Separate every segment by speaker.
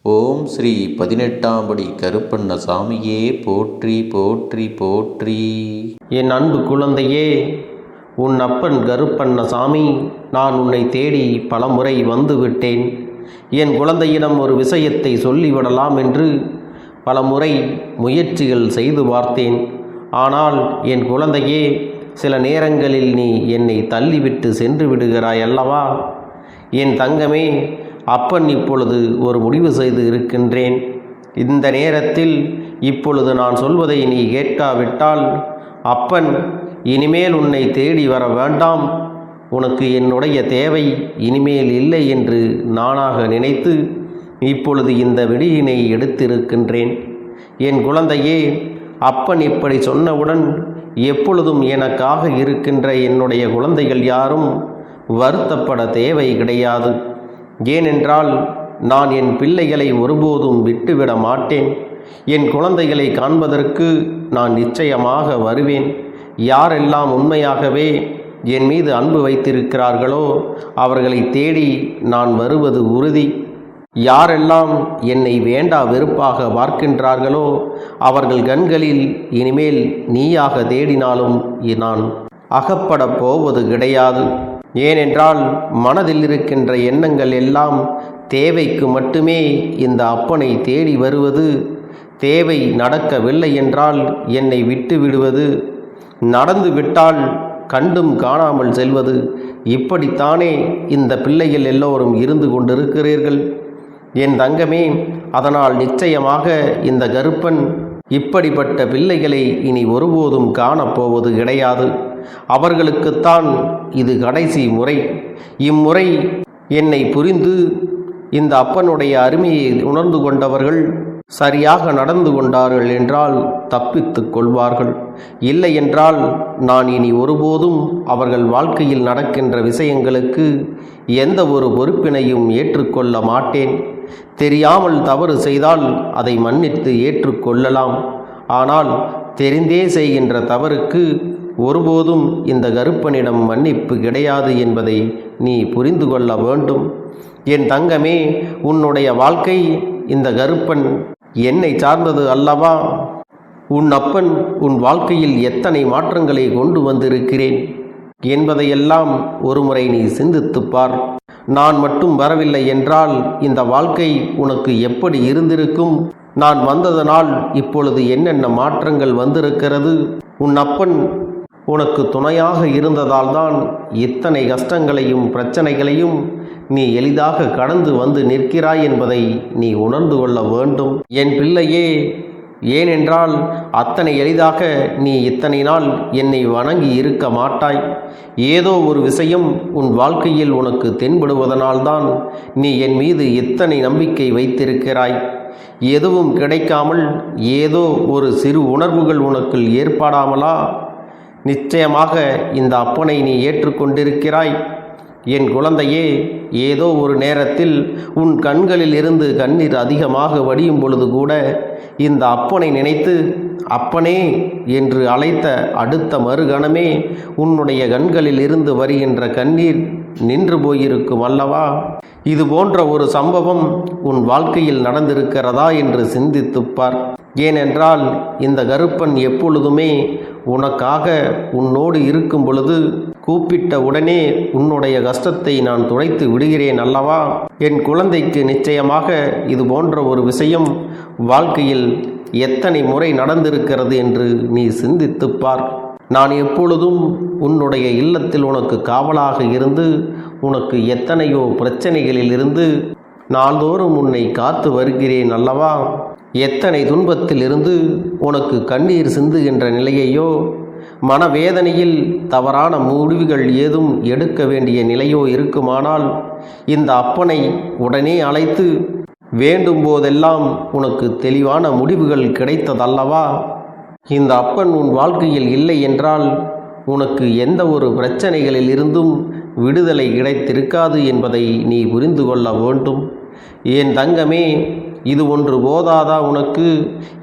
Speaker 1: ஓம் ஸ்ரீ 18ஆம் படி கருப்பண்ணசாமியே போற்றி போற்றி போற்றி.
Speaker 2: என் அன்பு குழந்தையே, உன் அப்பன் கருப்பண்ணசாமி, நான் உன்னை தேடி பலமுறை வந்துவிட்டேன். என் குழந்தையிடம் ஒரு விஷயத்தை சொல்லிவிடலாம் என்று பலமுறை முயற்சிகள் செய்து பார்த்தேன். ஆனால் என் குழந்தையே, சில நேரங்களில் நீ என்னை தள்ளிவிட்டு சென்று விடுகிறாய் அல்லவா? என் தங்கமே, அப்பன் இப்பொழுது ஒரு முடிவு செய்து இருக்கின்றேன். இந்த நேரத்தில் இப்பொழுது நான் சொல்வதை நீ கேட்காவிட்டால் அப்பன் இனிமேல் உன்னை தேடி வர வேண்டாம், உனக்கு என்னுடைய தேவை இனிமேல் இல்லை என்று நானாக நினைத்து இப்பொழுது இந்த விடியினை எடுத்திருக்கின்றேன். என் குழந்தையே, அப்பன் இப்படி சொன்னவுடன் எப்பொழுதும் எனக்காக இருக்கின்ற என்னுடைய குழந்தைகள் யாரும் வருத்தப்பட தேவை கிடையாது. ஏனென்றால் நான் என் பிள்ளைகளை ஒருபோதும் விட்டுவிட மாட்டேன். என் குழந்தைகளை காண்பதற்கு நான் நிச்சயமாக வருவேன். யாரெல்லாம் உண்மையாகவே என் மீது அன்பு வைத்திருக்கிறார்களோ அவர்களை தேடி நான் வருவது உறுதி. யாரெல்லாம் என்னை வேண்டா வெறுப்பாக பார்க்கின்றார்களோ அவர்கள் கண்களில் இனிமேல் நீயாக தேடினாலும் நான் அகப்பட போவது கிடையாது. ஏனென்றால் மனதில் இருக்கின்ற எண்ணங்கள் எல்லாம் தேவைக்கு மட்டுமே இந்த அப்பனை தேடி வருவது. தேவை நடக்கவில்லை என்றால் என்னை விட்டு விடுவது, நடந்து விட்டால் கண்டும் காணாமல் செல்வது. இப்படித்தானே இந்த பிள்ளைகள் எல்லோரும் இருந்து கொண்டிருக்கிறீர்கள் என் தங்கமே. அதனால் நிச்சயமாக இந்த கருப்பன் இப்படிப்பட்ட பிள்ளைகளை இனி ஒருபோதும் காணப்போவது கிடையாது. அவர்களுக்குத்தான் இது கடைசி முறை. இம்முறை என்னை புரிந்து இந்த அப்பனுடைய அருமையை உணர்ந்து கொண்டவர்கள் சரியாக நடந்து கொண்டார்கள் என்றால் தப்பித்து கொள்வார்கள். இல்லை என்றால் நான் இனி ஒருபோதும் அவர்கள் வாழ்க்கையில் நடக்கின்ற விஷயங்களுக்கு எந்த ஒரு பொறுப்பினையும் ஏற்றுக்கொள்ள மாட்டேன். தெரியாமல் தவறு செய்தால் அதை மன்னித்து ஏற்றுக்கொள்ளலாம். ஆனால் தெரிந்தே செய்கின்ற தவறுக்கு ஒருபோதும் இந்த கருப்பனிடம் மன்னிப்பு கிடையாது என்பதை நீ புரிந்து கொள்ள வேண்டும். என் தங்கமே, உன்னுடைய வாழ்க்கை இந்த கருப்பன் என்னை சார்ந்தது அல்லவா? உன் அப்பன் உன் வாழ்க்கையில் எத்தனை மாற்றங்களை கொண்டு வந்திருக்கிறேன் என்பதையெல்லாம் ஒருமுறை நீ சிந்தித்துப்பார். நான் மட்டும் வரவில்லை என்றால் இந்த வாழ்க்கை உனக்கு எப்படி இருந்திருக்கும்? நான் வந்ததனால் இப்பொழுது என்னென்ன மாற்றங்கள் வந்திருக்கிறது? உன் அப்பன் உனக்கு துணையாக இருந்ததால் தான் இத்தனை கஷ்டங்களையும் பிரச்சனைகளையும் நீ எளிதாக கடந்து வந்து நிற்கிறாய் என்பதை நீ உணர்ந்து கொள்ள வேண்டும் என் பிள்ளையே. ஏனென்றால் அத்தனை எளிதாக நீ இத்தனை நாள் என்னை வணங்கி இருக்க மாட்டாய். ஏதோ ஒரு விஷயம் உன் வாழ்க்கையில் உனக்கு தென்படுவதனால்தான் நீ என் மீது இத்தனை நம்பிக்கை வைத்திருக்கிறாய். எதுவும் கிடைக்காமல் ஏதோ ஒரு சிறு உணர்வுகள் உனக்குள் ஏற்படாமலா? நிச்சயமாக இந்த அப்பனை நீ ஏற்றுக்கொண்டிருக்கிறாய் என் குழந்தையே. ஏதோ ஒரு நேரத்தில் உன் கண்களில் இருந்து கண்ணீர் அதிகமாக வடியும் பொழுது கூட இந்த அப்பனை நினைத்து அப்பனே என்று அழைத்த அடுத்த மறுகணமே உன்னுடைய கண்களில் இருந்து வருகின்ற கண்ணீர் நின்று போயிருக்கும் அல்லவா? இது போன்ற ஒரு சம்பவம் உன் வாழ்க்கையில் நடந்திருக்கிறதா என்று சிந்தித்துப்பார். ஏனென்றால் இந்த கருப்பன் எப்பொழுதுமே உனக்காக உன்னோடு இருக்கும் பொழுது கூப்பிட்ட உடனே உன்னுடைய கஷ்டத்தை நான் துடைத்து விடுகிறேன் அல்லவா? என் குழந்தைக்கு நிச்சயமாக இது போன்ற ஒரு விஷயம் வாழ்க்கையில் எத்தனை முறை நடந்திருக்கிறது என்று நீ சிந்தித்துப்பார். நான் எப்பொழுதும் உன்னுடைய இல்லத்தில் உனக்கு காவலாக இருந்து உனக்கு எத்தனையோ பிரச்சனைகளில் இருந்து நாள்தோறும் உன்னை காத்து வருகிறேன் அல்லவா? எத்தனை துன்பத்தில் இருந்து உனக்கு கண்ணீர் சிந்துகின்ற நிலையையோ, மனவேதனையில் தவறான முடிவுகள் ஏதும் எடுக்க வேண்டிய நிலையோ இருக்குமானால் இந்த அப்பனை உடனே அழைத்து வேண்டும் போதெல்லாம் உனக்கு தெளிவான முடிவுகள் கிடைத்ததல்லவா? இந்த அப்பன் உன் வாழ்க்கையில் இல்லை என்றால் உனக்கு எந்த ஒரு பிரச்சனைகளில் இருந்தும் விடுதலை கிடைத்திருக்காது என்பதை நீ புரிந்து கொள்ள வேண்டும் என் தங்கமே. இது ஒன்று போதாதா உனக்கு?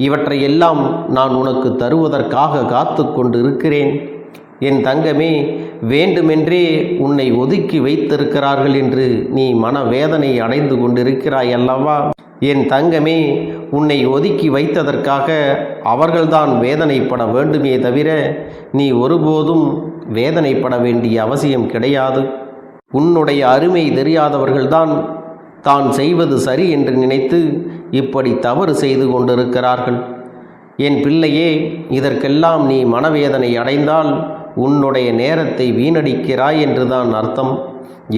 Speaker 2: இவற்றையெல்லாம் நான் உனக்கு தருவதற்காக காத்து கொண்டு இருக்கிறேன். என் தங்கமே, வேண்டுமென்றே உன்னை ஒதுக்கி வைத்திருக்கிறார்கள் என்று நீ மனவேதனை அடைந்து கொண்டிருக்கிறாய் அல்லவா? என் தங்கமே, உன்னை ஒதுக்கி வைத்ததற்காக அவர்கள்தான் வேதனைப்பட வேண்டுமே தவிர நீ ஒருபோதும் வேதனைப்பட வேண்டிய அவசியம் கிடையாது. உன்னுடைய அருமை தெரியாதவர்கள்தான் தான் செய்வது சரி என்று நினைத்து இப்படி தவறு செய்து கொண்டிருக்கிறார்கள். என் பிள்ளையே, இதற்கெல்லாம் நீ மனவேதனை அடைந்தால் உன்னுடைய நேரத்தை வீணடிக்கிறாய் என்றுதான் அர்த்தம்.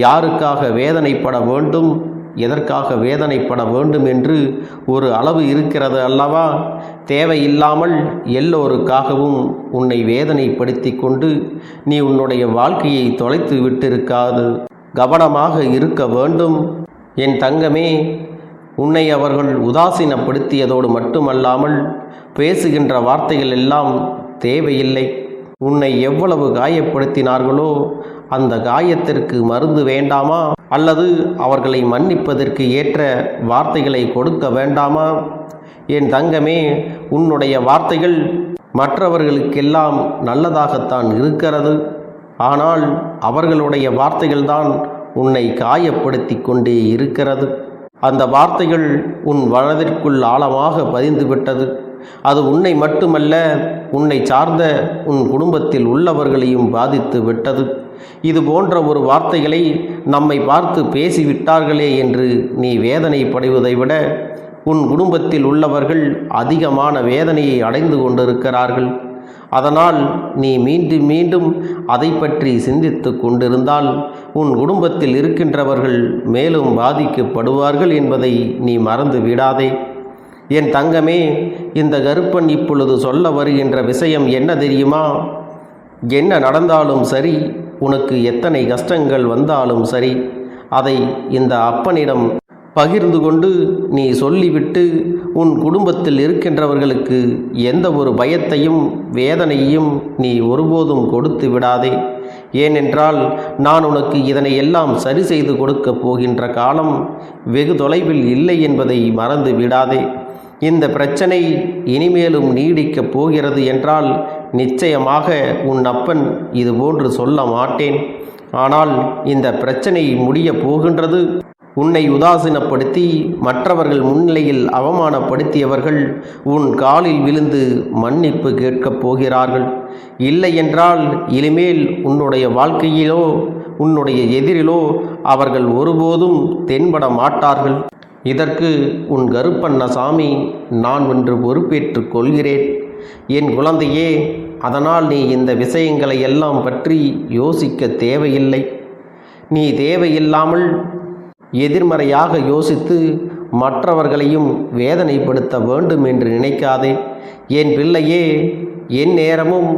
Speaker 2: யாருக்காக வேதனைப்பட வேண்டும், எதற்காக வேதனைப்பட வேண்டும் என்று ஒரு அளவு இருக்கிறது அல்லவா? தேவையில்லாமல் எல்லோருக்காகவும் உன்னை வேதனைப்படுத்தி கொண்டு நீ உன்னுடைய வாழ்க்கையை தொலைத்து விட்டிருக்காது. கவனமாக இருக்க வேண்டும். என் தங்கமே, உன்னை அவர்கள் உதாசீனப்படுத்தியதோடு மட்டுமல்லாமல் பேசுகின்ற வார்த்தைகள் எல்லாம் தேவையில்லை. உன்னை எவ்வளவு காயப்படுத்தினார்களோ அந்த காயத்திற்கு மருந்து வேண்டாமா? அல்லது அவர்களை மன்னிப்பதற்கு ஏற்ற வார்த்தைகளை கொடுக்க வேண்டாமா? என் தங்கமே, உன்னுடைய வார்த்தைகள் மற்றவர்களுக்கெல்லாம் நல்லதாகத்தான் இருக்கிறது. ஆனால் அவர்களுடைய வார்த்தைகள்தான் உன்னை காயப்படுத்தி கொண்டே இருக்கிறது. அந்த வார்த்தைகள் உன் மனதிற்குள் ஆழமாக பதிந்துவிட்டது. அது உன்னை மட்டுமல்ல, உன்னை சார்ந்த உன் குடும்பத்தில் உள்ளவர்களையும் பாதித்து விட்டது. இது போன்ற ஒரு வார்த்தைகளை நம்மை பார்த்து பேசிவிட்டார்களே என்று நீ வேதனைப்படுவதை விட உன் குடும்பத்தில் உள்ளவர்கள் அதிகமான வேதனையை அடைந்து கொண்டிருக்கிறார்கள். அதனால் நீ மீண்டும் மீண்டும் அதை பற்றி சிந்தித்து கொண்டிருந்தால் உன் குடும்பத்தில் இருக்கின்றவர்கள் மேலும் பாதிக்கப்படுவார்கள் என்பதை நீ மறந்து விடாதே. என் தங்கமே, இந்த கருப்பன் இப்பொழுது சொல்ல வருகின்ற விஷயம் என்ன தெரியுமா? என்ன நடந்தாலும் சரி, உனக்கு எத்தனை கஷ்டங்கள் வந்தாலும் சரி, அதை இந்த அப்பனிடம் பகிர்ந்து கொண்டு நீ சொல்லிவிட்டு உன் குடும்பத்தில் இருக்கின்றவர்களுக்கு எந்த ஒரு பயத்தையும் வேதனையையும் நீ ஒருபோதும் கொடுத்து விடாதே. ஏனென்றால் நான் உனக்கு இதனை எல்லாம் சரி செய்து கொடுக்கப் போகின்ற காலம் வெகு தொலைவில் இல்லை என்பதை மறந்து விடாதே. இந்த பிரச்சனை இனிமேலும் நீடிக்கப் போகிறது என்றால் நிச்சயமாக உன் அப்பன் இதுபோன்று சொல்ல மாட்டேன். ஆனால் இந்த பிரச்சனை முடியப் போகின்றது. உன்னை உதாசீனப்படுத்தி மற்றவர்கள் முன்னிலையில் அவமானப்படுத்தியவர்கள் உன் காலில் விழுந்து மன்னிப்பு கேட்கப் போகிறார்கள். இல்லை என்றால் இனிமேல் உன்னுடைய வாழ்க்கையிலோ உன்னுடைய எதிரிலோ அவர்கள் ஒருபோதும் தென்பட மாட்டார்கள். இதற்கு உன் கருப்பண்ணசாமி நான் ஒன்று பொறுப்பேற்றுக் கொள்கிறேன். என் குழந்தையே, அதனால் நீ இந்த விஷயங்களை எல்லாம் பற்றி யோசிக்க தேவையில்லை. நீ தேவையில்லாமல் எதிர்மறையாக யோசித்து மற்றவர்களையும் வேதனைப்படுத்த வேண்டும் என்று நினைக்காதே. என் பிள்ளையே, என் நேரமும்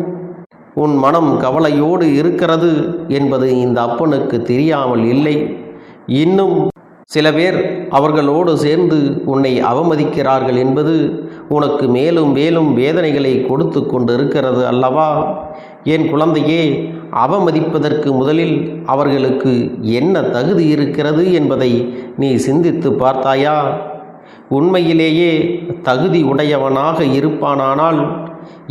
Speaker 2: உன் மனம் கவலையோடு இருக்கிறது என்பது இந்த அப்பனுக்கு தெரியாமல் இல்லை. இன்னும் சில பேர் அவர்களோடு சேர்ந்து உன்னை அவமதிக்கிறார்கள் என்பது உனக்கு மேலும் மேலும் வேதனைகளை கொடுத்து கொண்டிருக்கிறது அல்லவா? என் குழந்தையே, அவமதிப்பதற்கு முதலில் அவர்களுக்கு என்ன தகுதி இருக்கிறது என்பதை நீ சிந்தித்து பார்த்தாயா? உண்மையிலேயே தகுதி உடையவனாக இருப்பானானால்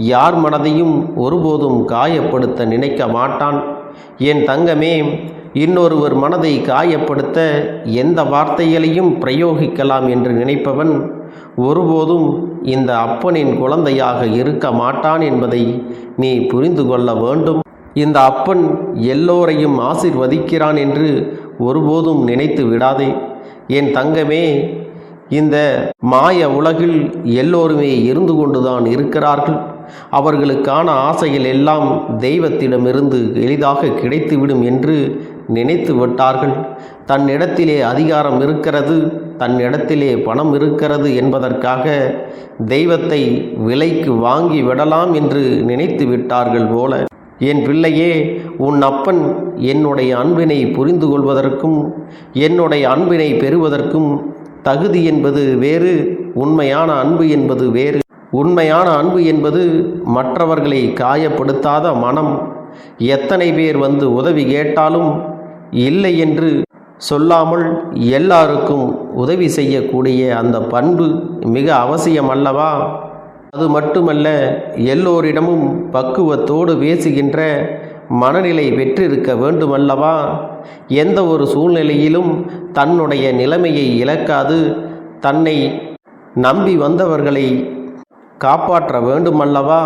Speaker 2: யார் மனதையும் ஒருபோதும் காயப்படுத்த நினைக்க மாட்டான். என் தங்கமே, இன்னொருவர் மனதை காயப்படுத்த எந்த வார்த்தைகளையும் பிரயோகிக்கலாம் என்று நினைப்பவன் ஒருபோதும் இந்த அப்பனின் குழந்தையாக இருக்க மாட்டான் என்பதை நீ புரிந்து கொள்ள வேண்டும். இந்த அப்பன் எல்லோரையும் ஆசீர்வதிக்கிறான் என்று ஒருபோதும் நினைத்து விடாதே. என் தங்கமே, இந்த மாய உலகில் எல்லோருமே இருந்து கொண்டுதான் இருக்கிறார்கள். அவர்களுக்கான ஆசைகள் எல்லாம் தெய்வத்திடமிருந்து எளிதாக கிடைத்துவிடும் என்று நினைத்து விட்டார்கள். தன்னிடத்திலே அதிகாரம் இருக்கிறது, தன்னிடத்திலே பணம் இருக்கிறது என்பதற்காக தெய்வத்தை விலைக்கு வாங்கி விடலாம் என்று நினைத்து விட்டார்கள் போல. என் பிள்ளையே, உன் அப்பன் என்னுடைய அன்பினை புரிந்து கொள்வதற்கும் என்னுடைய அன்பினை பெறுவதற்கும் தகுதி என்பது வேறு, உண்மையான அன்பு என்பது வேறு. உண்மையான அன்பு என்பது மற்றவர்களை காயப்படுத்தாத மனம். எத்தனை பேர் வந்து உதவி கேட்டாலும் இல்லை என்று சொல்லாமல் எல்லாருக்கும் உதவி செய்யக்கூடிய அந்த பண்பு மிக அவசியம் அல்லவா? அது மட்டுமல்ல, எல்லோரிடமும் பக்குவத்தோடு பேசுகின்ற மனநிலை பெற்றிருக்க வேண்டுமல்லவா? எந்த ஒரு சூழ்நிலையிலும் தன்னுடைய நிலைமையை இழக்காது தன்னை நம்பி வந்தவர்களை காப்பாற்ற வேண்டுமல்லவா?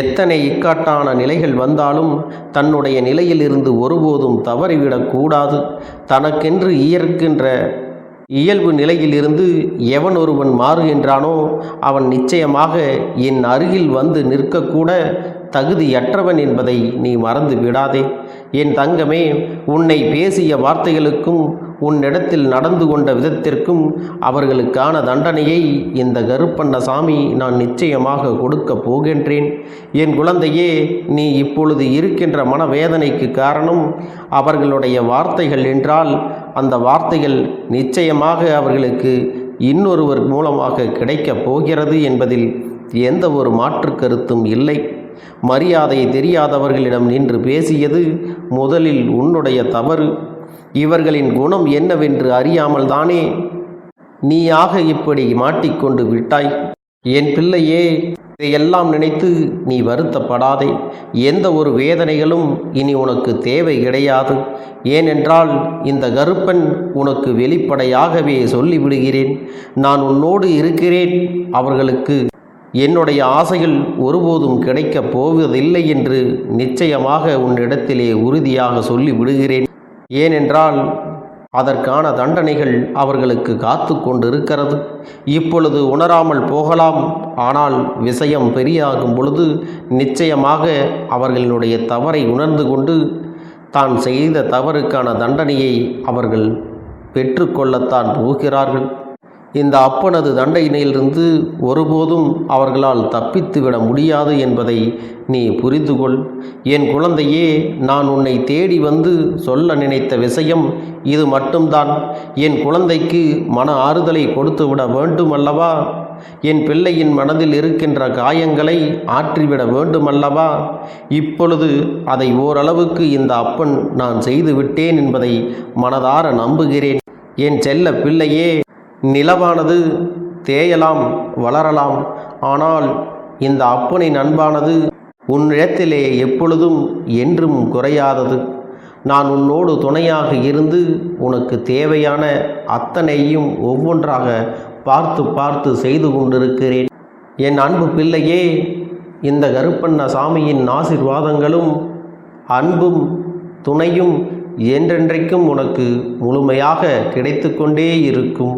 Speaker 2: எத்தனை இக்கட்டான நிலைகள் வந்தாலும் தன்னுடைய நிலையிலிருந்து ஒருபோதும் தவறிவிடக்கூடாது. தனக்கென்று இயற்கின்ற இயல்பு நிலையிலிருந்து எவன் ஒருவன் மாறுகின்றானோ அவன் நிச்சயமாக என் அருகில் வந்து நிற்கக்கூட தகுதியற்றவன் என்பதை நீ மறந்து விடாதே. என் தங்கமே, உன்னை பேசிய வார்த்தைகளுக்கும் உன்னிடத்தில் நடந்து கொண்ட விதத்திற்கும் அவர்களுக்கான தண்டனையை இந்த கருப்பண்ணசாமி நான் நிச்சயமாக கொடுக்கப் போகின்றேன். என் குழந்தையே, நீ இப்பொழுது இருக்கின்ற மனவேதனைக்கு காரணம் அவர்களுடைய வார்த்தைகள் என்றால் அந்த வார்த்தைகள் நிச்சயமாக அவர்களுக்கு இன்னொருவர் மூலமாக கிடைக்கப் போகிறது என்பதில் எந்த ஒரு மாற்று கருத்தும் இல்லை. மரியாதை தெரியாதவர்களிடம் நின்று பேசியது முதலில் உன்னுடைய தவறு. இவர்களின் குணம் என்னவென்று அறியாமல் தானே நீயாக இப்படி மாட்டிக்கொண்டு விட்டாய். என் பிள்ளையே, இதையெல்லாம் நினைத்து நீ வருத்தப்படாதே. எந்த ஒரு வேதனைகளும் இனி உனக்கு தேவை கிடையாது. ஏனென்றால் இந்த கருப்பன் உனக்கு வெளிப்படையாகவே சொல்லிவிடுகிறேன். நான் உன்னோடு இருக்கிறேன். அவர்களுக்கு என்னுடைய ஆசைகள் ஒருபோதும் கிடைக்கப் போவதில்லை என்று நிச்சயமாக உன்னிடத்திலே உறுதியாக சொல்லிவிடுகிறேன். ஏனென்றால் அதற்கான தண்டனைகள் அவர்களுக்கு காத்து கொண்டிருக்கிறது. இப்பொழுது உணராமல் போகலாம். ஆனால் விஷயம் பெரியாகும் பொழுது நிச்சயமாக அவர்களுடைய தவறை உணர்ந்து கொண்டு தான் செய்த தவறுக்கான தண்டனையை அவர்கள் பெற்றுக்கொள்ளத்தான் போகிறார்கள். இந்த அப்பனது தண்டனையிலிருந்து ஒருபோதும் அவர்களால் தப்பித்துவிட முடியாது என்பதை நீ புரிந்து கொள். என் குழந்தையே, நான் உன்னை தேடி வந்து சொல்ல நினைத்த விஷயம் இது மட்டும்தான். என் குழந்தைக்கு மன ஆறுதலை கொடுத்துவிட வேண்டும் அல்லவா? என் பிள்ளையின் மனதில் இருக்கின்ற காயங்களை ஆற்றிவிட வேண்டுமல்லவா? இப்பொழுது அதை ஓரளவுக்கு இந்த அப்பன் நான் செய்துவிட்டேன் என்பதை மனதார நம்புகிறேன். என் செல்ல பிள்ளையே, நிலவானது தேயலாம், வளரலாம். ஆனால் இந்த அப்பனின் அன்பானது உன்னிடத்திலே எப்பொழுதும் என்றும் குறையாதது. நான் உன்னோடு துணையாக இருந்து உனக்கு தேவையான அத்தனையும் ஒவ்வொன்றாக பார்த்து பார்த்து செய்து கொண்டிருக்கிறேன். என் அன்பு பிள்ளையே, இந்த கருப்பண்ணசாமியின் ஆசீர்வாதங்களும் அன்பும் துணையும் என்றென்றைக்கும் உனக்கு முழுமையாக கிடைத்து கொண்டே இருக்கும்.